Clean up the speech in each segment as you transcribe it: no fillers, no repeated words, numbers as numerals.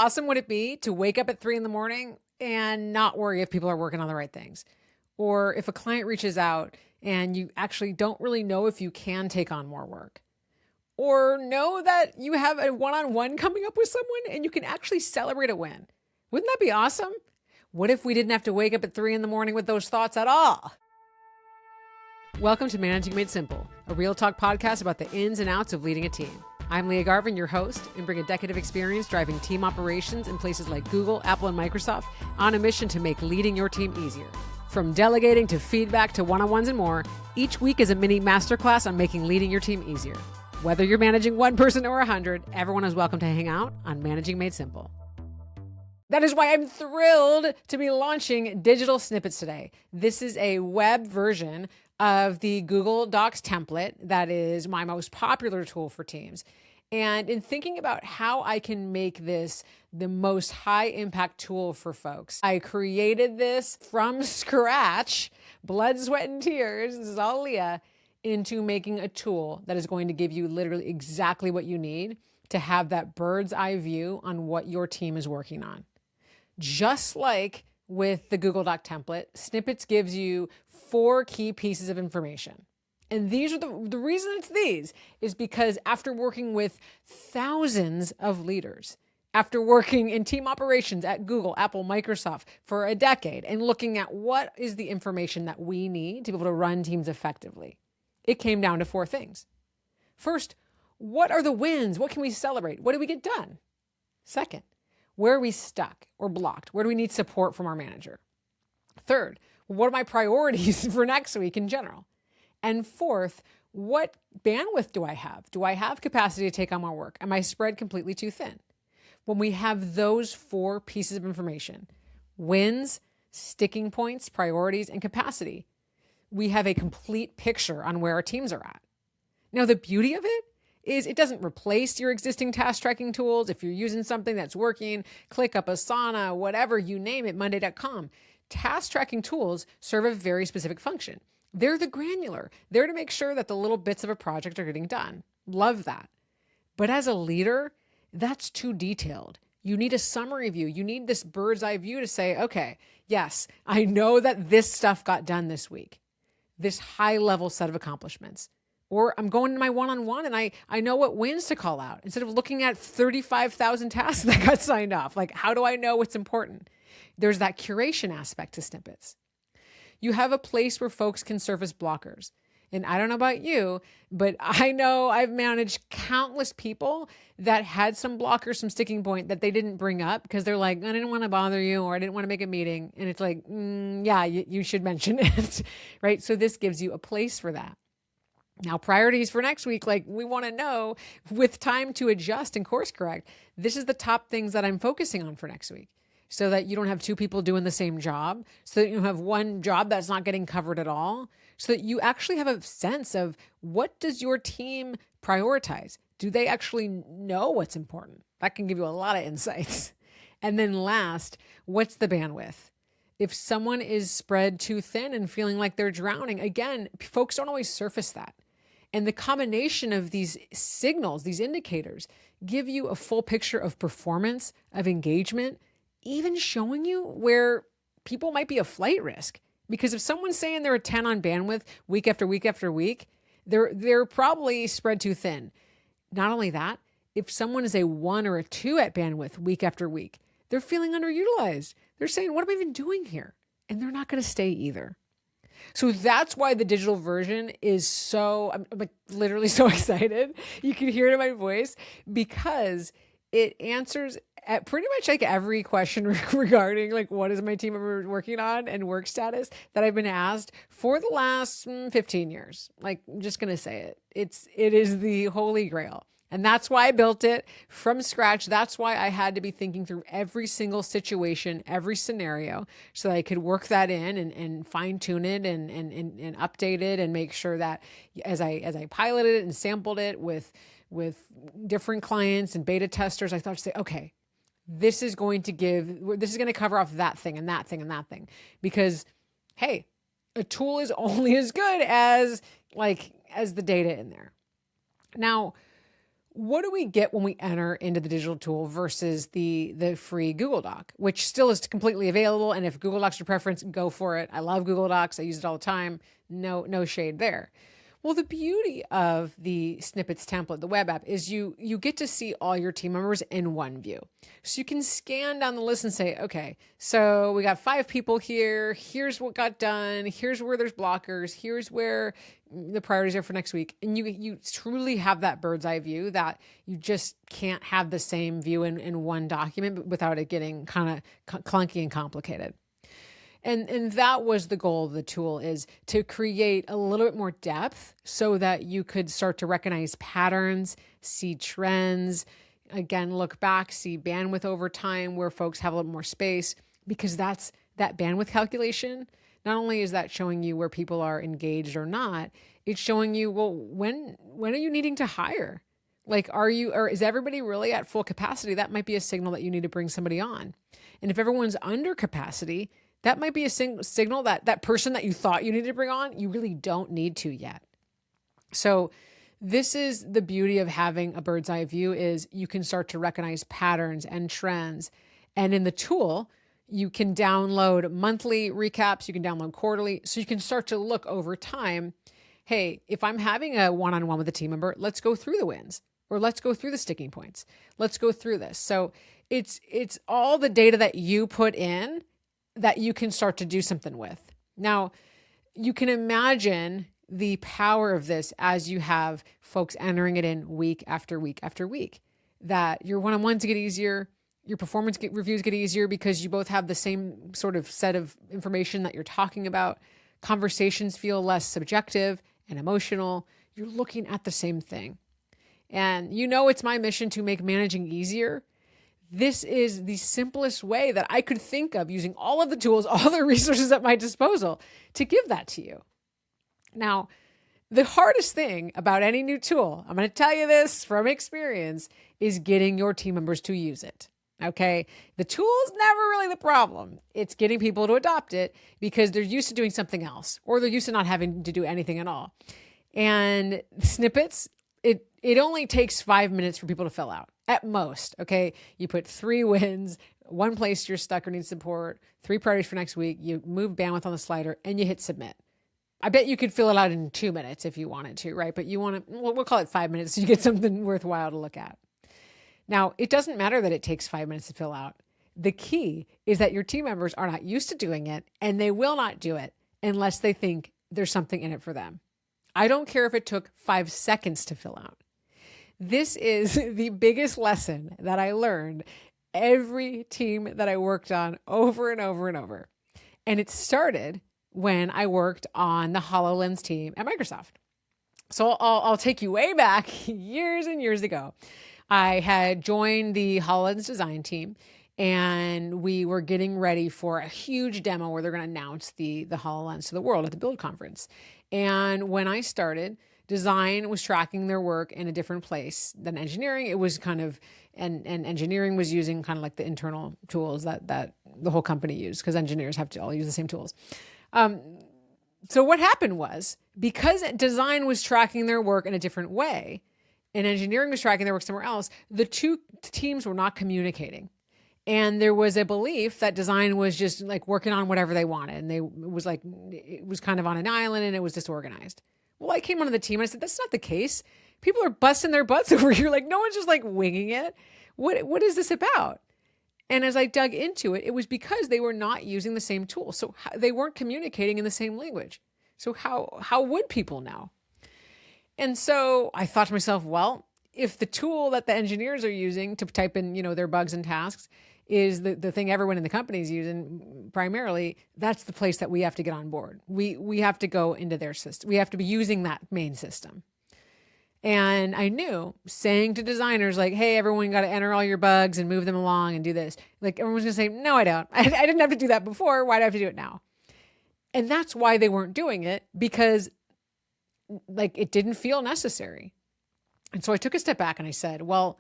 awesome would it be to wake up at 3 a.m. and not worry if people are working on the right things? Or if a client reaches out and you actually don't really know if you can take on more work? Or know that you have a one-on-one coming up with someone and you can actually celebrate a win? Wouldn't that be awesome? What if we didn't have to wake up at 3 a.m. with those thoughts at all? Welcome to Managing Made Simple, a real talk podcast about the ins and outs of leading a team. I'm Leah Garvin, your host, and bring a decade of experience driving team operations in places like Google, Apple, and Microsoft on a mission to make leading your team easier. From delegating to feedback to one-on-ones and more, each week is a mini masterclass on making leading your team easier. Whether you're managing one person or 100, everyone is welcome to hang out on Managing Made Simple. That is why I'm thrilled to be launching Digital Snippets today. This is a web version of the Google Docs template that is my most popular tool for teams. And in thinking about how I can make this the most high impact tool for folks, I created this from scratch, blood, sweat, and tears. This is all Leah, into making a tool that is going to give you literally exactly what you need to have that bird's eye view on what your team is working on. Just like with the Google Doc template, Snippets gives you 4 key pieces of information. And these are the reason it's these is because after working with thousands of leaders, after working in team operations at Google, Apple, Microsoft for a decade, and looking at what is the information that we need to be able to run teams effectively, it came down to 4 things. First, what are the wins? What can we celebrate? What did we get done? Second, where are we stuck or blocked? Where do we need support from our manager? Third, what are my priorities for next week in general? And fourth, what bandwidth do I have? Do I have capacity to take on more work? Am I spread completely too thin? When we have those 4 pieces of information, wins, sticking points, priorities, and capacity, we have a complete picture on where our teams are at. Now, the beauty of it is it doesn't replace your existing task tracking tools. If you're using something that's working, ClickUp, Asana, whatever, you name it, Monday.com. Task tracking tools serve a very specific function. They're the granular. They're to make sure that the little bits of a project are getting done. Love that. But as a leader, that's too detailed. You need a summary view. You need this bird's eye view to say, okay, yes, I know that this stuff got done this week. This high level set of accomplishments. Or I'm going to my one-on-one and I know what wins to call out instead of looking at 35,000 tasks that got signed off. Like, how do I know what's important? There's that curation aspect to Snippets. You have a place where folks can surface blockers. And I don't know about you, but I know I've managed countless people that had some blockers, some sticking point that they didn't bring up because they're like, I didn't want to bother you or I didn't want to make a meeting. And it's like, yeah, you should mention it, right? So this gives you a place for that. Now, priorities for next week, like we want to know with time to adjust and course correct, this is the top things that I'm focusing on for next week so that you don't have 2 people doing the same job, so that you have one job that's not getting covered at all, so that you actually have a sense of what does your team prioritize? Do they actually know what's important? That can give you a lot of insights. And then last, what's the bandwidth? If someone is spread too thin and feeling like they're drowning, again, folks don't always surface that. And the combination of these signals, these indicators, give you a full picture of performance, of engagement, even showing you where people might be a flight risk. Because if someone's saying they're a 10 on bandwidth week after week after week, they're probably spread too thin. Not only that, if someone is a 1 or a 2 at bandwidth week after week, they're feeling underutilized. They're saying, what am I even doing here? And they're not going to stay either. So that's why the digital version is I'm like literally so excited. You can hear it in my voice because it answers at pretty much like every question regarding like what is my team member working on and work status that I've been asked for the last 15 years. Like, I'm just going to say it. It is the holy grail. And that's why I built it from scratch. That's why I had to be thinking through every single situation, every scenario, so that I could work that in and fine tune it and update it and make sure that as I piloted it and sampled it with different clients and beta testers, I thought to say, okay, this is going to cover off that thing and that thing and that thing. Because, hey, a tool is only as good as the data in there. Now, what do we get when we enter into the digital tool versus the free Google Doc, which still is completely available. And if Google Docs your preference, go for it. I love Google Docs. I use it all the time. No shade there. Well, the beauty of the Snippets template, the web app, is you get to see all your team members in one view. So you can scan down the list and say, okay, so we got 5 people here. Here's what got done. Here's where there's blockers. Here's where the priorities are for next week. And you truly have that bird's eye view that you just can't have the same view in one document without it getting kind of clunky and complicated. And that was the goal of the tool, is to create a little bit more depth so that you could start to recognize patterns, see trends, again, look back, see bandwidth over time where folks have a little more space, because that bandwidth calculation, not only is that showing you where people are engaged or not, it's showing you, well, when are you needing to hire? Like, is everybody really at full capacity? That might be a signal that you need to bring somebody on. And if everyone's under capacity, that might be a signal that that person that you thought you needed to bring on, you really don't need to yet. So this is the beauty of having a bird's eye view, is you can start to recognize patterns and trends. And in the tool, you can download monthly recaps, you can download quarterly, so you can start to look over time. Hey, if I'm having a one-on-one with a team member, let's go through the wins, or let's go through the sticking points. Let's go through this. So it's all the data that you put in that you can start to do something with. Now, you can imagine the power of this as you have folks entering it in week after week after week, that your one-on-ones get easier, your performance reviews get easier because you both have the same sort of set of information that you're talking about. Conversations feel less subjective and emotional. You're looking at the same thing. And it's my mission to make managing easier. This is the simplest way that I could think of, using all of the tools, all the resources at my disposal, to give that to you. Now, the hardest thing about any new tool, I'm going to tell you this from experience, is getting your team members to use it. Okay. The tool is never really the problem. It's getting people to adopt it because they're used to doing something else, or they're used to not having to do anything at all. And Snippets, it only takes 5 minutes for people to fill out at most. Okay. You put 3 wins, 1 place you're stuck or need support, 3 priorities for next week. You move bandwidth on the slider and you hit submit. I bet you could fill it out in 2 minutes if you wanted to, right? But we'll call it 5 minutes so you get something worthwhile to look at. Now, it doesn't matter that it takes 5 minutes to fill out. The key is that your team members are not used to doing it, and they will not do it unless they think there's something in it for them. I don't care if it took 5 seconds to fill out. This is the biggest lesson that I learned every team that I worked on over and over and over. And it started when I worked on the HoloLens team at Microsoft. So I'll take you way back years and years ago. I had joined the HoloLens design team, and we were getting ready for a huge demo where they're going to announce the HoloLens to the world at the Build conference. And when I started, design was tracking their work in a different place than engineering. It was kind of, and engineering was using kind of like the internal tools that the whole company used, because engineers have to all use the same tools. So what happened was, because design was tracking their work in a different way and engineering was tracking their work somewhere else, the two teams were not communicating. And there was a belief that design was just like working on whatever they wanted. And it was kind of on an island and it was disorganized. Well, I came onto the team and I said, that's not the case. People are busting their butts over here. Like, no one's just like winging it. What is this about? And as I dug into it, it was because they were not using the same tool. So they weren't communicating in the same language. So how would people know? And so I thought to myself, well, if the tool that the engineers are using to type in, their bugs and tasks is the thing everyone in the company is using primarily, that's the place that we have to get on board. We have to go into their system. We have to be using that main system. And I knew saying to designers like, hey, everyone got to enter all your bugs and move them along and do this. Like everyone's going to say, no, I don't. I didn't have to do that before. Why do I have to do it now? And that's why they weren't doing it, because like it didn't feel necessary. And so I took a step back and I said, well,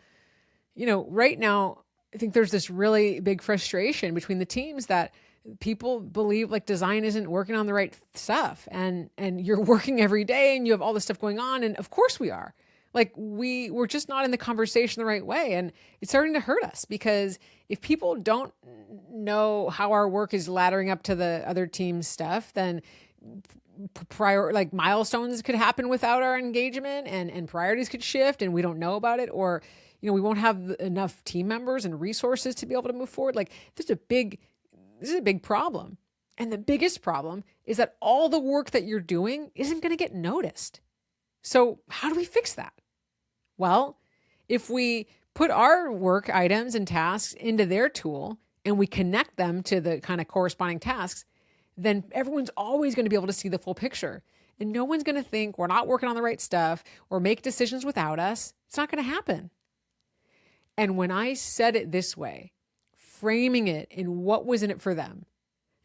right now, I think there's this really big frustration between the teams that people believe like design isn't working on the right stuff, and you're working every day and you have all this stuff going on. And of course we are. Like we were just not in the conversation the right way. And it's starting to hurt us because if people don't know how our work is laddering up to the other team's stuff, then like milestones could happen without our engagement and priorities could shift and we don't know about it, or, we won't have enough team members and resources to be able to move forward. Like this is a big problem. And the biggest problem is that all the work that you're doing isn't going to get noticed. So how do we fix that? Well, if we put our work items and tasks into their tool and we connect them to the kind of corresponding tasks, then everyone's always going to be able to see the full picture. And no one's going to think we're not working on the right stuff or make decisions without us. It's not going to happen. And when I said it this way, framing it in what was in it for them,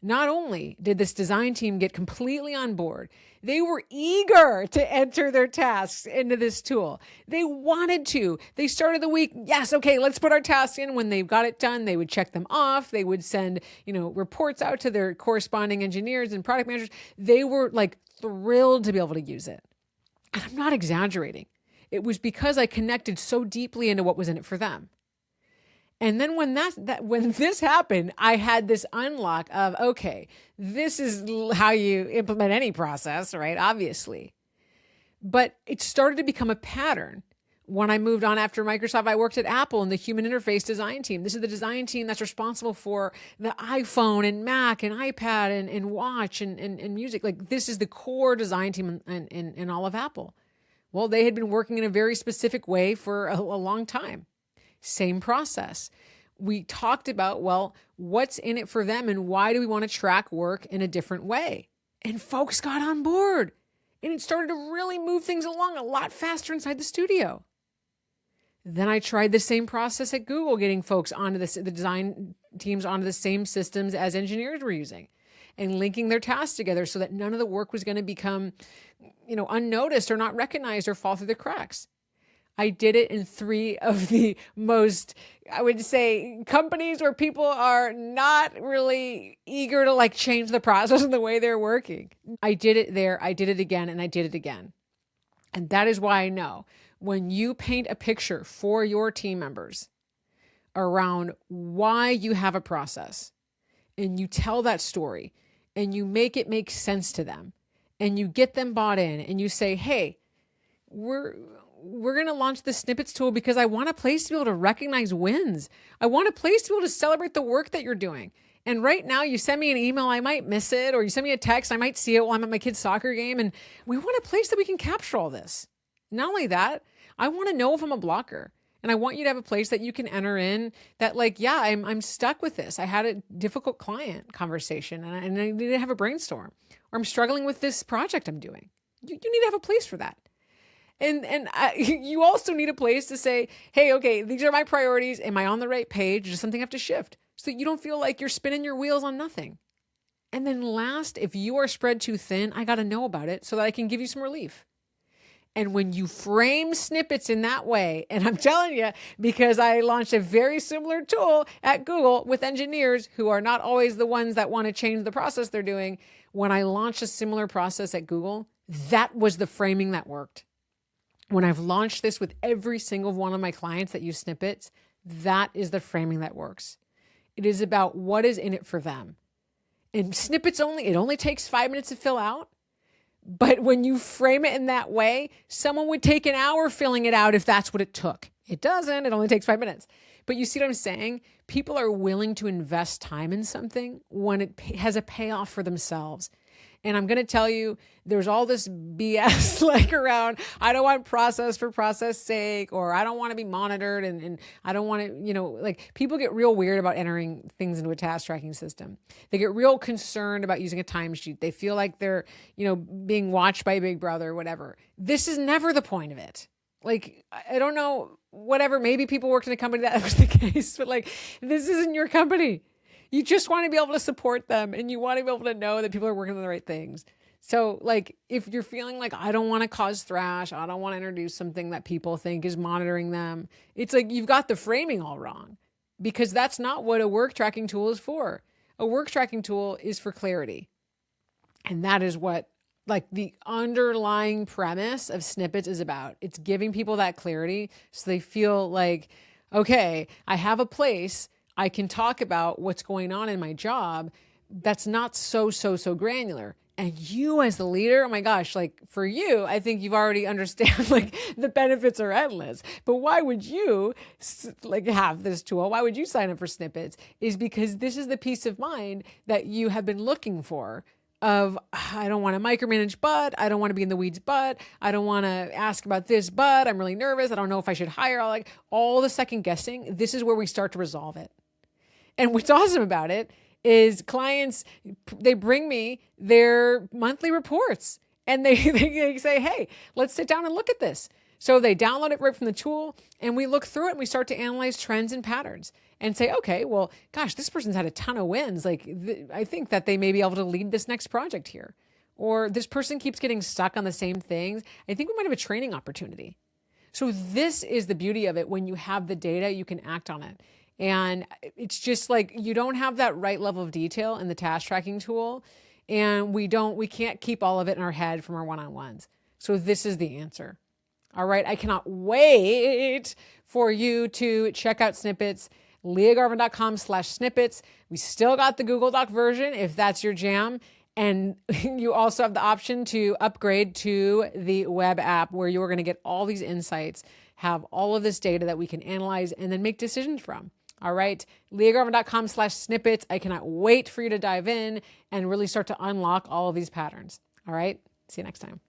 not only did this design team get completely on board, they were eager to enter their tasks into this tool. They wanted to. They started the week, yes, okay, let's put our tasks in. When they got it done, they would check them off. They would send, reports out to their corresponding engineers and product managers. They were like thrilled to be able to use it. And I'm not exaggerating. It was because I connected so deeply into what was in it for them. And then when this happened, I had this unlock of, okay, this is how you implement any process, right? Obviously. But it started to become a pattern. When I moved on after Microsoft, I worked at Apple in the human interface design team. This is the design team that's responsible for the iPhone and Mac and iPad and watch and music. Like this is the core design team in all of Apple. Well, they had been working in a very specific way for a long time. Same process. We talked about, well, what's in it for them and why do we want to track work in a different way? And folks got on board. And it started to really move things along a lot faster inside the studio. Then I tried the same process at Google, getting folks onto the design teams onto the same systems as engineers were using and linking their tasks together so that none of the work was going to become, unnoticed or not recognized or fall through the cracks. I did it in 3 of the most, I would say, companies where people are not really eager to change the process and the way they're working. I did it there, I did it again, and I did it again. And that is why I know when you paint a picture for your team members around why you have a process and you tell that story and you make it make sense to them and you get them bought in and you say, hey, we're going to launch the Snippets tool because I want a place to be able to recognize wins. I want a place to be able to celebrate the work that you're doing. And right now you send me an email, I might miss it, or you send me a text, I might see it while I'm at my kid's soccer game. And we want a place that we can capture all this. Not only that, I want to know if I'm a blocker. And I want you to have a place that you can enter in that I'm stuck with this. I had a difficult client conversation and I need to have a brainstorm. Or I'm struggling with this project I'm doing. You need to have a place for that. And you also need a place to say, hey, okay, these are my priorities. Am I on the right page? Does something have to shift? So that you don't feel like you're spinning your wheels on nothing. And then last, if you are spread too thin, I got to know about it so that I can give you some relief. And when you frame snippets in that way, and I'm telling you, because I launched a very similar tool at Google with engineers who are not always the ones that want to change the process they're doing. When I launched a similar process at Google, that was the framing that worked. When I've launched this with every single one of my clients that use snippets, that is the framing that works. It is about what is in it for them. And snippets it only takes 5 minutes to fill out. But when you frame it in that way, someone would take an hour filling it out if that's what it took. It doesn't. It only takes 5 minutes. But you see what I'm saying? People are willing to invest time in something when it has a payoff for themselves. And I'm going to tell you, there's all this BS around, I don't want process for process sake, or I don't want to be monitored and I don't want to, people get real weird about entering things into a task tracking system. They get real concerned about using a timesheet. They feel like they're, being watched by Big Brother or whatever. This is never the point of it. I don't know, whatever, maybe people worked in a company that was the case, but this isn't your company. You just want to be able to support them and you want to be able to know that people are working on the right things. So if you're feeling I don't want to cause thrash, I don't want to introduce something that people think is monitoring them, it's you've got the framing all wrong, because that's not what a work tracking tool is for. A work tracking tool is for clarity. And that is what like the underlying premise of Snippets is about. It's giving people that clarity so they feel like, okay, I have a place I can talk about what's going on in my job that's not so granular. And you as the leader, oh my gosh, like for you, I think you've already understand like the benefits are endless. But why would you like have this tool? Why would you sign up for Snippets? Is because this is the peace of mind that you have been looking for. Of, I don't want to micromanage, but I don't want to be in the weeds, but I don't want to ask about this, but I'm really nervous. I don't know if I should hire, like all the second guessing. This is where we start to resolve it. And what's awesome about it is clients, they bring me their monthly reports and they say, hey, let's sit down and look at this. So they download it right from the tool and we look through it and we start to analyze trends and patterns and say, okay, well, gosh, this person's had a ton of wins. Like I think that they may be able to lead this next project here. Or this person keeps getting stuck on the same things. I think we might have a training opportunity. So this is the beauty of it. When you have the data, you can act on it. And it's just like, you don't have that right level of detail in the task tracking tool. And we can't keep all of it in our head from our one-on-ones. So this is the answer. All right. I cannot wait for you to check out Snippets, leahgarvin.com/snippets. We still got the Google Doc version if that's your jam. And you also have the option to upgrade to the web app where you're going to get all these insights, have all of this data that we can analyze and then make decisions from. All right. leahgarvin.com/snippets. I cannot wait for you to dive in and really start to unlock all of these patterns. All right. See you next time.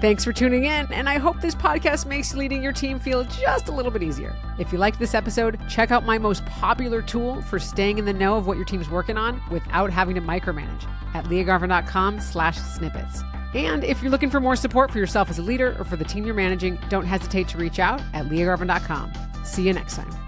Thanks for tuning in, and I hope this podcast makes leading your team feel just a little bit easier. If you liked this episode, check out my most popular tool for staying in the know of what your team's working on without having to micromanage at leahgarvin.com/snippets. And if you're looking for more support for yourself as a leader or for the team you're managing, don't hesitate to reach out at leahgarvin.com. See you next time.